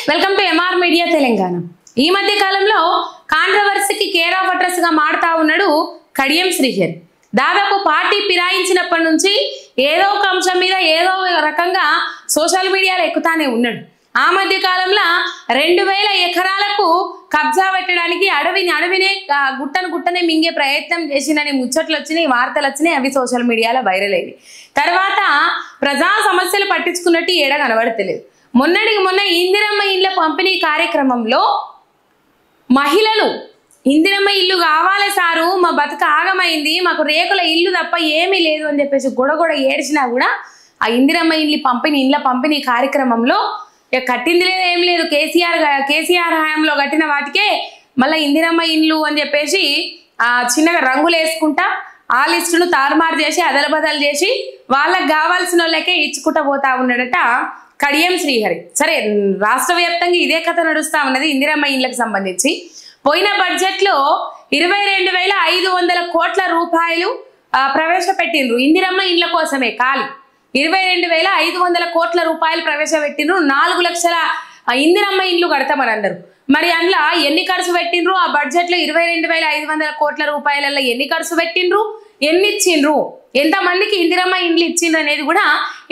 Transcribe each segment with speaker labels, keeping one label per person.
Speaker 1: Welcome to MR media Telangana. ఈ మధ్య కాలంలో కాంట్రవర్సీకి కేర్ ఆఫ్ అడ్రస్ గా మారుతా ఉన్నాడు కడియం శ్రీహరి. దాదాపు పార్టీ ఫిరాయించినప్పటి నుంచి ఏదో ఒక అంశం మీద ఏదో రకంగా సోషల్ మీడియాలో ఎక్కుతానే ఉన్నాడు. ఆ మధ్య కాలంలో 2000 ఎకరాలకు కబ్జా పెట్టడానికి అడవినే గుట్టనే మింగే ప్రయత్నం చేసిందని ముచ్చట్లు వచ్చినాయి, వార్తలు వచ్చినాయి. అవి సోషల్ మీడియాలో వైరల్ అయ్యి తర్వాత ప్రజా సమస్యలు పట్టించుకున్నట్టు ఏడ కనబడతలేదు. మొన్నటికి మొన్న ఇందిరమ్మ ఇళ్ళ పంపిణీ కార్యక్రమంలో మహిళలు ఇందిరమ్మ ఇల్లు కావాలి సారు, మా బతుక ఆగమైంది, మాకు రేకుల ఇల్లు తప్ప ఏమీ లేదు అని చెప్పేసి గొడగొడ ఏడ్చినా కూడా ఆ ఇందిరమ్మ ఇళ్ళ పంపిణీ కార్యక్రమంలో కట్టింది లేదు, ఏం లేదు. కేసీఆర్ హయాంలో కట్టిన వాటికే మళ్ళీ ఇందిరమ్మ ఇల్లు అని చెప్పేసి చిన్నగా రంగులు వేసుకుంటా ఆ లిస్టును తారుమారు చేసి అదలబదలు చేసి వాళ్ళకి కావాల్సిన వాళ్ళకే ఇచ్చుకుంటా పోతా ఉన్నాడట కడియం శ్రీహరి. సరే, రాష్ట్ర వ్యాప్తంగా ఇదే కథ నడుస్తా ఉన్నది ఇందిరమ్మ ఇళ్ళకి సంబంధించి. పోయిన బడ్జెట్లో 22,500 కోట్ల రూపాయలు ప్రవేశపెట్టిండ్రు ఇందిరమ్మ ఇళ్ళ కోసమే. ఖాళీ 22,500 కోట్ల రూపాయలు ప్రవేశపెట్టిండ్రు. 4 లక్షల ఇందిరమ్మ ఇల్లు కడతామని అన్నారు. మరి అందులో ఎన్ని ఖర్చు పెట్టిండ్రు? ఆ బడ్జెట్లో 22,500 కోట్ల రూపాయలలో ఎన్ని ఖర్చు పెట్టిండ్రు, ఎన్ని ఇచ్చిండ్రు, ఎంతమందికి ఇందిరమ్మ ఇండ్లు ఇచ్చిండ్రు అనేది కూడా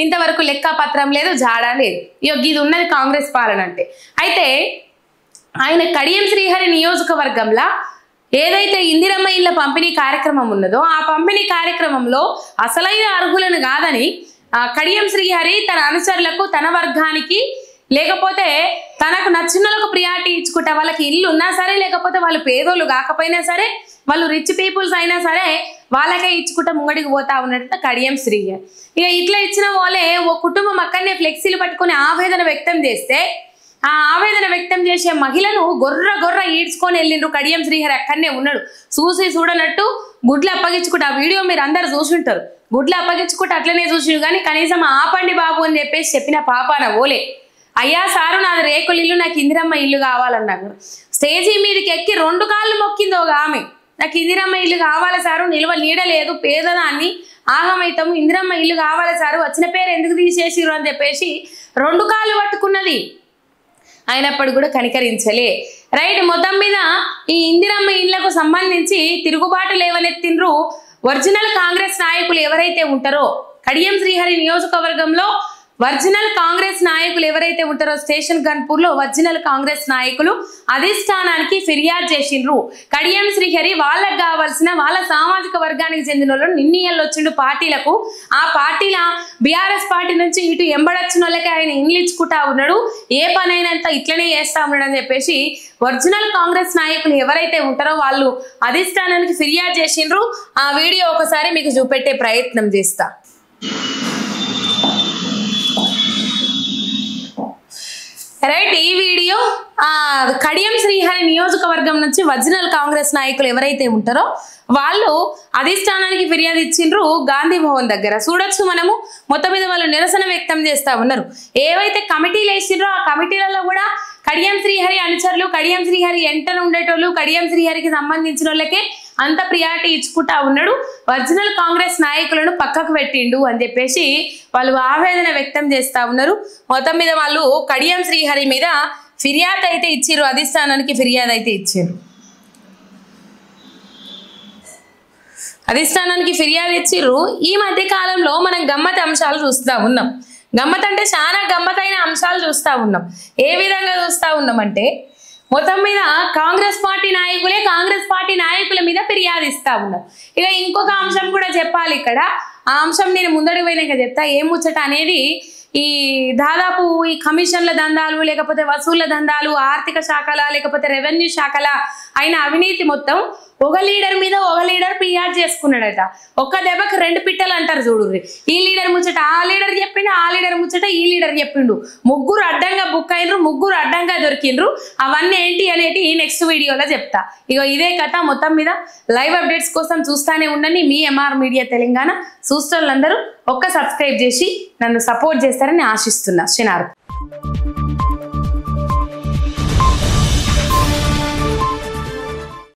Speaker 1: ఇంతవరకు లెక్క పత్రం లేదు, జాడా లేదు. ఇది ఉన్నది కాంగ్రెస్ పాలన అంటే. అయితే ఆయన కడియం శ్రీహరి నియోజకవర్గంలో ఏదైతే ఇందిరమ్మ ఇళ్ళ పంపిణీ కార్యక్రమం ఉన్నదో ఆ పంపిణీ కార్యక్రమంలో అసలైన అర్హులను కాదని కడియం శ్రీహరి తన అనుచరులకు, తన వర్గానికి, లేకపోతే తనకు నచ్చినలకు ప్రియారిటీ ఇచ్చుకుంటా వాళ్ళకి ఇల్లు ఉన్నా సరే, లేకపోతే వాళ్ళు పేదోళ్ళు కాకపోయినా సరే, వాళ్ళు రిచ్ పీపుల్స్ అయినా సరే వాళ్ళకే ఇచ్చుకుంటా ముంగడికి పోతా ఉన్నట్టు కడియం శ్రీహరి. ఇక ఇట్లా ఇచ్చిన వాళ్ళే ఓ కుటుంబం అక్కడనే ఫ్లెక్సీలు పట్టుకుని ఆవేదన వ్యక్తం చేస్తే ఆ ఆవేదన వ్యక్తం చేసే మహిళను గొర్ర ఈడ్చుకొని వెళ్ళిండ్రు. కడియం శ్రీహరి అక్కడనే ఉన్నాడు. చూడనట్టు గుడ్లు అప్పగించుకుంటూ ఆ వీడియో మీరు అందరు చూసుంటారు. గుడ్లు అప్పగించుకుంటూ అట్లనే చూసిండు, కానీ కనీసం ఆపండి బాబు అని చెప్పేసి చెప్పిన పాపాన ఓలే. అయ్యా సారు, నాది రేకుల ఇల్లు, నాకు ఇందిరమ్మ ఇల్లు కావాలన్నా కూడా స్టేజీ మీదకి ఎక్కి 2 కాళ్ళు మొక్కింది ఒక ఆమె. నాకు ఇందిరమ్మ ఇల్లు కావాలి సారు, నీడలేదు, పేదదాన్ని ఆగమైతాము, ఇందిరమ్మ ఇల్లు కావాలి సారు, వచ్చిన పేరు ఎందుకు తీసేసిరు అని చెప్పేసి 2 కాళ్ళు పట్టుకున్నది. అయినప్పుడు కూడా కనికరించలే. రైట్, మొత్తం మీద ఈ ఇందిరమ్మ ఇళ్లకు సంబంధించి తిరుగుబాటు లేవనెత్తిండ్రు ఒరిజినల్ కాంగ్రెస్ నాయకులు ఎవరైతే ఉంటారో కడియం శ్రీహరి నియోజకవర్గంలో. ఒరిజినల్ కాంగ్రెస్ నాయకులు ఎవరైతే ఉంటారో స్టేషన్ గన్పూర్లో ఒరిజినల్ కాంగ్రెస్ నాయకులు అధిష్టానానికి ఫిర్యాదు చేసిండ్రు. కడియం శ్రీహరి వాళ్ళకి కావాల్సిన వాళ్ళ సామాజిక వర్గానికి చెందిన వాళ్ళు నిన్నీళ్ళు వచ్చిండు పార్టీలకు. ఆ పార్టీల బీఆర్ఎస్ పార్టీ నుంచి ఇటు ఎంబడొచ్చిన వాళ్ళకి ఆయన ఇంగ్లీచ్చుకుంటా ఉన్నాడు, ఏ పనైనంత ఇట్లనే చేస్తా ఉన్నాడు అని చెప్పేసి ఒరిజినల్ కాంగ్రెస్ నాయకులు ఎవరైతే ఉంటారో వాళ్ళు అధిష్టానానికి ఫిర్యాదు చేసిండ్రు. ఆ వీడియో ఒకసారి మీకు చూపెట్టే ప్రయత్నం చేస్తా. రైట్, ఈ వీడియో కడియం శ్రీహరి నియోజకవర్గం నుంచి ఒరిజినల్ కాంగ్రెస్ నాయకులు ఎవరైతే ఉంటారో వాళ్ళు అధిష్టానానికి ఫిర్యాదు ఇచ్చిండ్రు గాంధీ భవన్ దగ్గర. చూడొచ్చు మనము. మొత్తం మీద వాళ్ళు నిరసన వ్యక్తం చేస్తా ఉన్నారు. ఏవైతే కమిటీలు వేసిండ్రో ఆ కమిటీలలో కూడా కడియం శ్రీహరి అనుచరులు, కడియం శ్రీహరి ఎంటనే ఉండేటోళ్ళు, కడియం శ్రీహరికి సంబంధించిన వాళ్ళకే అంత ప్రియారిటీ ఇచ్చుకుంటా ఉన్నాడు, ఒరిజినల్ కాంగ్రెస్ నాయకులను పక్కకు పెట్టిండు అని చెప్పేసి వాళ్ళు ఆవేదన వ్యక్తం చేస్తా ఉన్నారు. మొత్తం మీద వాళ్ళు కడియం శ్రీహరి మీద ఫిర్యాదు అయితే ఇచ్చిర్రు, అధిష్టానానికి ఫిర్యాదు అయితే ఇచ్చారు. అధిష్టానానికి ఫిర్యాదు ఇచ్చిర్రు. ఈ మధ్య కాలంలో మనం గమ్మత్ అంశాలు చూస్తూ ఉన్నాం. గమ్మత్ అంటే చాలా గమ్మతైన అంశాలు చూస్తూ ఉన్నాం. ఏ విధంగా చూస్తూ ఉన్నామంటే మొత్తం మీద కాంగ్రెస్ పార్టీ నాయకులే కాంగ్రెస్ పార్టీ నాయకుల మీద ఫిర్యాదు ఇస్తా ఉన్నారు. ఇక ఇంకొక అంశం కూడా చెప్పాలి ఇక్కడ. ఆ అంశం నేను ముందడికి పోయినాక చెప్తా. ఏం ముచ్చట అనేది, ఈ దాదాపు ఈ కమిషన్ల దందాలు, లేకపోతే వసూళ్ల దందాలు, ఆర్థిక శాఖల లేకపోతే రెవెన్యూ శాఖల అయిన అవినీతి మొత్తం ఒక లీడర్ మీద ఒక లీడర్ ఫిర్యాదు చేసుకున్నాడట. ఒక్క దెబ్బకి 2 పిట్టలు అంటారు చూడుర్రి. ఈ లీడర్ ముచ్చట ఆ లీడర్ చెప్పిండు, ఆ లీడర్ ముచ్చట ఈ లీడర్ చెప్పిండు. 3 అడ్డంగా బుక్ అయినరు, 3 అడ్డంగా దొరికిండ్రు. అవన్నీ ఏంటి అనేది నెక్స్ట్ వీడియోలో చెప్తా. ఇక ఇదే కథ. మొత్తం మీద లైవ్ అప్డేట్స్ కోసం చూస్తానే ఉండండి. మీ ఎంఆర్ మీడియా తెలంగాణ చూస్తున్న వాళ్ళందరూ ఒక్క సబ్స్క్రైబ్ చేసి నన్ను సపోర్ట్ చేస్తారని ఆశిస్తున్నా. శనార్.